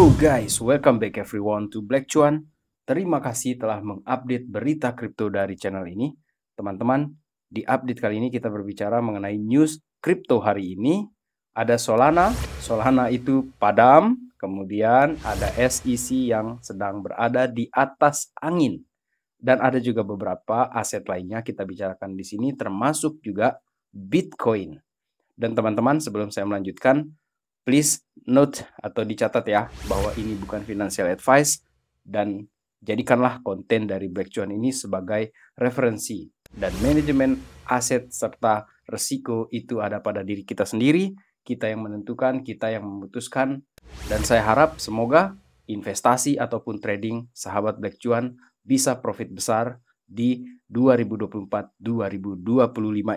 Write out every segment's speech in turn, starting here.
Halo guys, welcome back everyone to Black Cuan. Terima kasih telah mengupdate berita kripto dari channel ini. Teman-teman, di update kali ini kita berbicara mengenai news kripto hari ini. Ada Solana, Solana itu padam, kemudian ada SEC yang sedang berada di atas angin. Dan ada juga beberapa aset lainnya kita bicarakan di sini termasuk juga Bitcoin. Dan teman-teman, sebelum saya melanjutkan, please note atau dicatat ya bahwa ini bukan financial advice dan jadikanlah konten dari Black Cuan ini sebagai referensi, dan manajemen aset serta resiko itu ada pada diri kita sendiri, kita yang menentukan, kita yang memutuskan, dan saya harap semoga investasi ataupun trading sahabat Black Cuan bisa profit besar di 2024-2025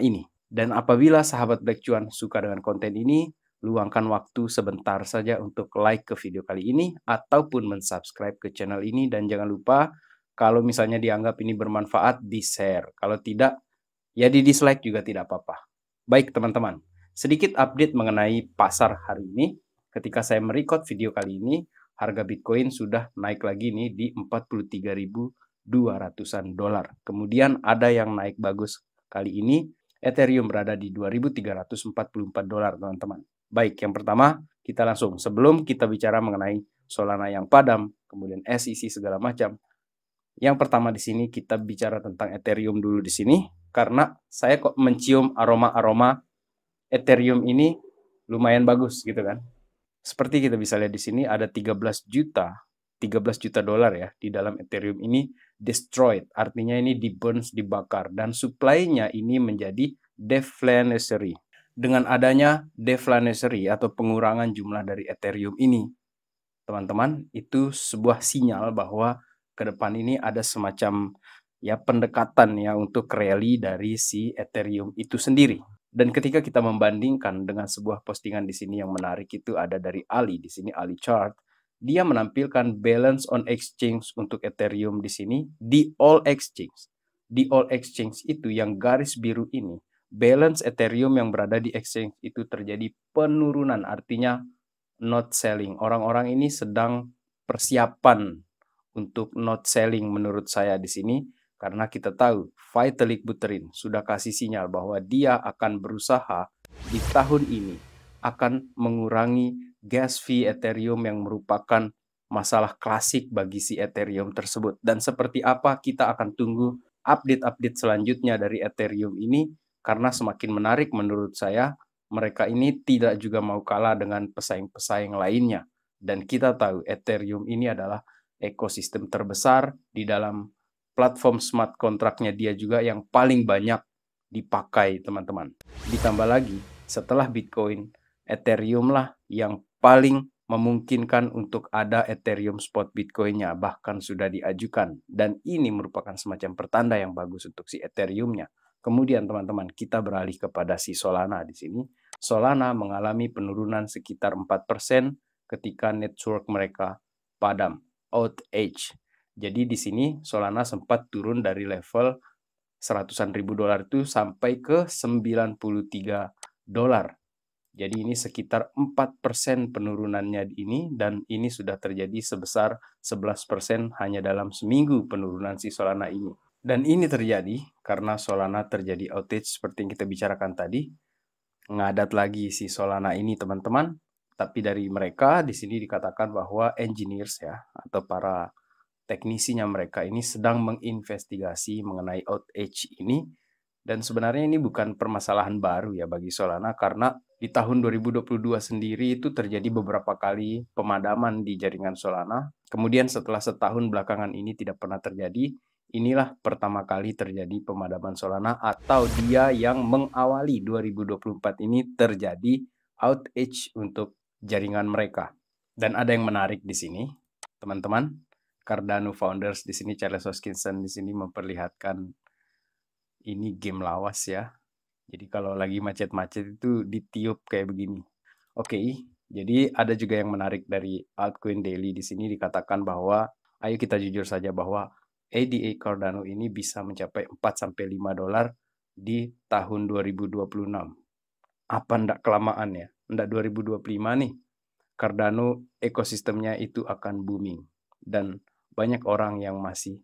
ini. Dan apabila sahabat Black Cuan suka dengan konten ini, luangkan waktu sebentar saja untuk like ke video kali ini ataupun mensubscribe ke channel ini, dan jangan lupa kalau misalnya dianggap ini bermanfaat di-share. Kalau tidak, ya di-dislike juga tidak apa-apa. Baik teman-teman, sedikit update mengenai pasar hari ini. Ketika saya merecord video kali ini, harga Bitcoin sudah naik lagi nih di 43.200-an dolar. Kemudian ada yang naik bagus kali ini, Ethereum berada di 2.344 dolar, teman-teman. Baik, yang pertama kita langsung, sebelum kita bicara mengenai Solana yang padam, kemudian SEC segala macam. Yang pertama di sini kita bicara tentang Ethereum dulu di sini, karena saya kok mencium aroma-aroma Ethereum ini lumayan bagus gitu kan. Seperti kita bisa lihat di sini ada 13 juta dolar ya di dalam Ethereum ini destroyed, artinya ini di-burns, dibakar, dan supply-nya ini menjadi deflationary. Dengan adanya deflationary atau pengurangan jumlah dari Ethereum ini, teman-teman, itu sebuah sinyal bahwa ke depan ini ada semacam ya pendekatan ya untuk rally dari si Ethereum itu sendiri. Dan ketika kita membandingkan dengan sebuah postingan di sini yang menarik, itu ada dari Ali, di sini Ali Chart. Dia menampilkan balance on exchange untuk Ethereum di sini di all exchange. Di all exchange itu yang garis biru ini, balance Ethereum yang berada di exchange itu terjadi penurunan, artinya not selling. Orang-orang ini sedang persiapan untuk not selling menurut saya di sini, karena kita tahu Vitalik Buterin sudah kasih sinyal bahwa dia akan berusaha di tahun ini akan mengurangi gas fee Ethereum yang merupakan masalah klasik bagi si Ethereum tersebut. Dan seperti apa, kita akan tunggu update-update selanjutnya dari Ethereum ini, karena semakin menarik menurut saya. Mereka ini tidak juga mau kalah dengan pesaing-pesaing lainnya. Dan kita tahu Ethereum ini adalah ekosistem terbesar di dalam platform smart contract-nya, dia juga yang paling banyak dipakai, teman-teman. Ditambah lagi, setelah Bitcoin, Ethereum lah yang paling memungkinkan untuk ada Ethereum spot Bitcoin-nya, bahkan sudah diajukan. Dan ini merupakan semacam pertanda yang bagus untuk si Ethereum-nya. Kemudian teman-teman, kita beralih kepada si Solana di sini. Solana mengalami penurunan sekitar 4% ketika network mereka padam, outage. Jadi di sini Solana sempat turun dari level 100-an ribu dolar itu sampai ke 93 dolar. Jadi ini sekitar 4% penurunannya ini, dan ini sudah terjadi sebesar 11% hanya dalam seminggu penurunan si Solana ini. Dan ini terjadi karena Solana terjadi outage seperti yang kita bicarakan tadi. Ngadat lagi si Solana ini, teman-teman. Tapi dari mereka di sini dikatakan bahwa engineers ya, atau para teknisinya mereka ini sedang menginvestigasi mengenai outage ini. Dan sebenarnya ini bukan permasalahan baru ya bagi Solana, karena di tahun 2022 sendiri itu terjadi beberapa kali pemadaman di jaringan Solana. Kemudian setelah setahun belakangan ini tidak pernah terjadi. Inilah pertama kali terjadi pemadaman Solana, atau dia yang mengawali 2024 ini terjadi outage untuk jaringan mereka. Dan ada yang menarik di sini, teman-teman. Cardano Founders di sini, Charles Hoskinson di sini memperlihatkan ini game lawas ya. Jadi kalau lagi macet-macet itu ditiup kayak begini. Oke, jadi ada juga yang menarik dari Altcoin Daily di sini, dikatakan bahwa ayo kita jujur saja bahwa ADA Cardano ini bisa mencapai 4-5 dolar di tahun 2026. Apa ndak kelamaan ya? Ndak 2025 nih. Cardano ekosistemnya itu akan booming. Dan banyak orang yang masih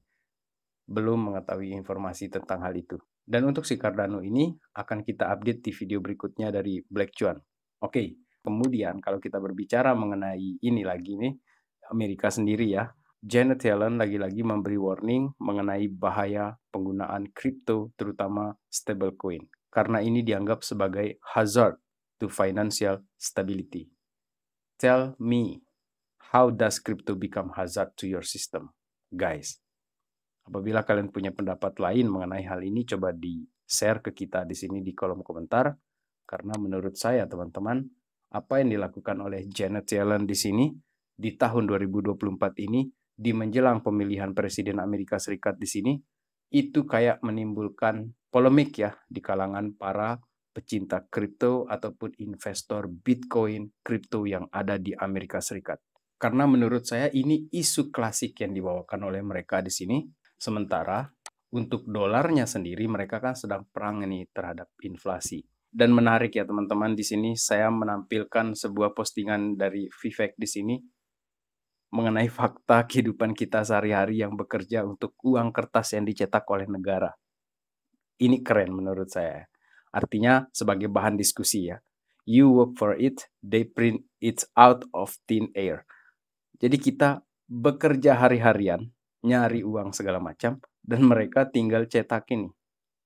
belum mengetahui informasi tentang hal itu. Dan untuk si Cardano ini akan kita update di video berikutnya dari Black Chuan. Oke, kemudian kalau kita berbicara mengenai ini lagi nih, Amerika sendiri ya, Janet Yellen lagi-lagi memberi warning mengenai bahaya penggunaan kripto, terutama stablecoin, karena ini dianggap sebagai hazard to financial stability. Tell me, how does crypto become hazard to your system, guys? Apabila kalian punya pendapat lain mengenai hal ini, coba di-share ke kita di sini di kolom komentar. Karena menurut saya, teman-teman, apa yang dilakukan oleh Janet Yellen di sini di tahun 2024 ini, di menjelang pemilihan Presiden Amerika Serikat di sini, itu kayak menimbulkan polemik ya di kalangan para pecinta kripto ataupun investor Bitcoin, kripto yang ada di Amerika Serikat. Karena menurut saya ini isu klasik yang dibawakan oleh mereka di sini. Sementara untuk dolarnya sendiri mereka kan sedang perang ini terhadap inflasi. Dan menarik ya teman-teman, di sini saya menampilkan sebuah postingan dari Vivek di sini mengenai fakta kehidupan kita sehari-hari yang bekerja untuk uang kertas yang dicetak oleh negara. Ini keren menurut saya. Artinya sebagai bahan diskusi ya. You work for it, they print it out of thin air. Jadi kita bekerja hari-harian, nyari uang segala macam, dan mereka tinggal cetak ini.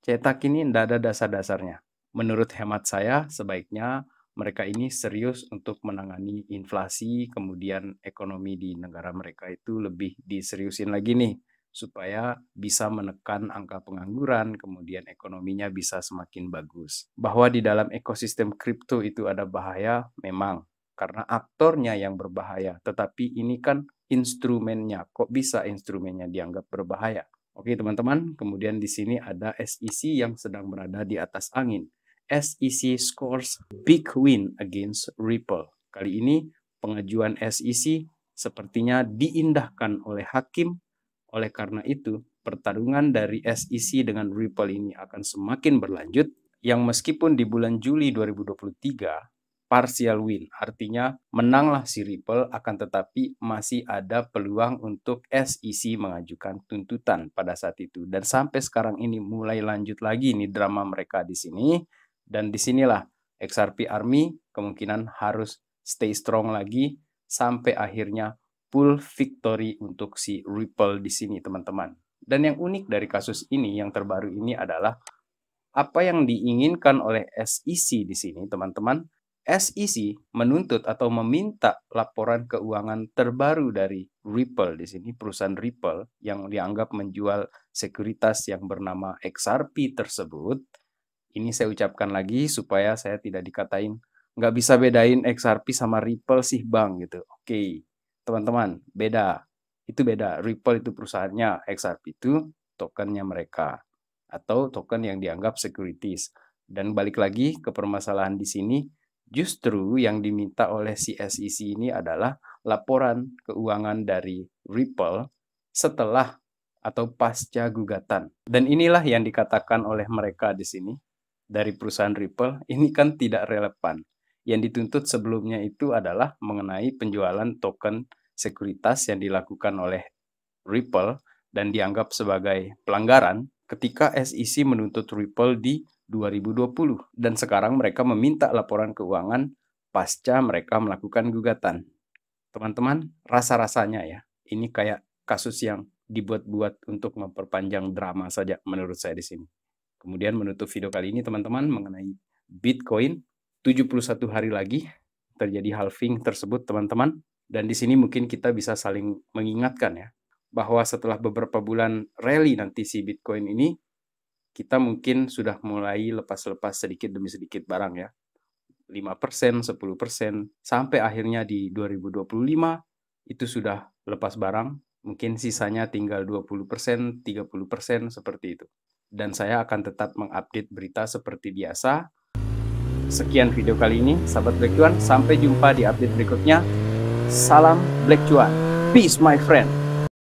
Cetak ini tidak ada dasar-dasarnya. Menurut hemat saya, sebaiknya mereka ini serius untuk menangani inflasi, kemudian ekonomi di negara mereka itu lebih diseriusin lagi nih, supaya bisa menekan angka pengangguran, kemudian ekonominya bisa semakin bagus. Bahwa di dalam ekosistem kripto itu ada bahaya, memang. Karena aktornya yang berbahaya, tetapi ini kan instrumennya. Kok bisa instrumennya dianggap berbahaya? Oke teman-teman, kemudian di sini ada SEC yang sedang berada di atas angin. SEC scores big win against Ripple. Kali ini pengajuan SEC sepertinya diindahkan oleh hakim. Oleh karena itu, pertarungan dari SEC dengan Ripple ini akan semakin berlanjut, yang meskipun di bulan Juli 2023, partial win, artinya menanglah si Ripple, akan tetapi masih ada peluang untuk SEC mengajukan tuntutan pada saat itu. Dan sampai sekarang ini mulai lanjut lagi nih drama mereka di sini. Dan disinilah XRP Army kemungkinan harus stay strong lagi sampai akhirnya full victory untuk si Ripple di sini, teman-teman. Dan yang unik dari kasus ini, yang terbaru ini adalah apa yang diinginkan oleh SEC di sini, teman-teman. SEC menuntut atau meminta laporan keuangan terbaru dari Ripple di sini, perusahaan Ripple yang dianggap menjual sekuritas yang bernama XRP tersebut. Ini saya ucapkan lagi supaya saya tidak dikatain nggak bisa bedain XRP sama Ripple sih bang gitu. Oke. Teman-teman, beda. Itu beda. Ripple itu perusahaannya, XRP itu tokennya mereka. Atau token yang dianggap securities. Dan balik lagi ke permasalahan di sini, justru yang diminta oleh si SEC ini adalah laporan keuangan dari Ripple setelah atau pasca gugatan. Dan inilah yang dikatakan oleh mereka di sini, dari perusahaan Ripple, ini kan tidak relevan. Yang dituntut sebelumnya itu adalah mengenai penjualan token sekuritas yang dilakukan oleh Ripple dan dianggap sebagai pelanggaran ketika SEC menuntut Ripple di 2020. Dan sekarang mereka meminta laporan keuangan pasca mereka melakukan gugatan. Teman-teman, rasa-rasanya ya, ini kayak kasus yang dibuat-buat untuk memperpanjang drama saja menurut saya di sini. Kemudian menutup video kali ini teman-teman mengenai Bitcoin, 71 hari lagi terjadi halving tersebut teman-teman. Dan di sini mungkin kita bisa saling mengingatkan ya, bahwa setelah beberapa bulan rally nanti si Bitcoin ini, kita mungkin sudah mulai lepas-lepas sedikit demi sedikit barang ya. 5%, 10%, sampai akhirnya di 2025 itu sudah lepas barang, mungkin sisanya tinggal 20%, 30% seperti itu. Dan saya akan tetap mengupdate berita seperti biasa. Sekian video kali ini, sahabat Black Chuan. Sampai jumpa di update berikutnya. Salam Black Chuan. Peace, my friend.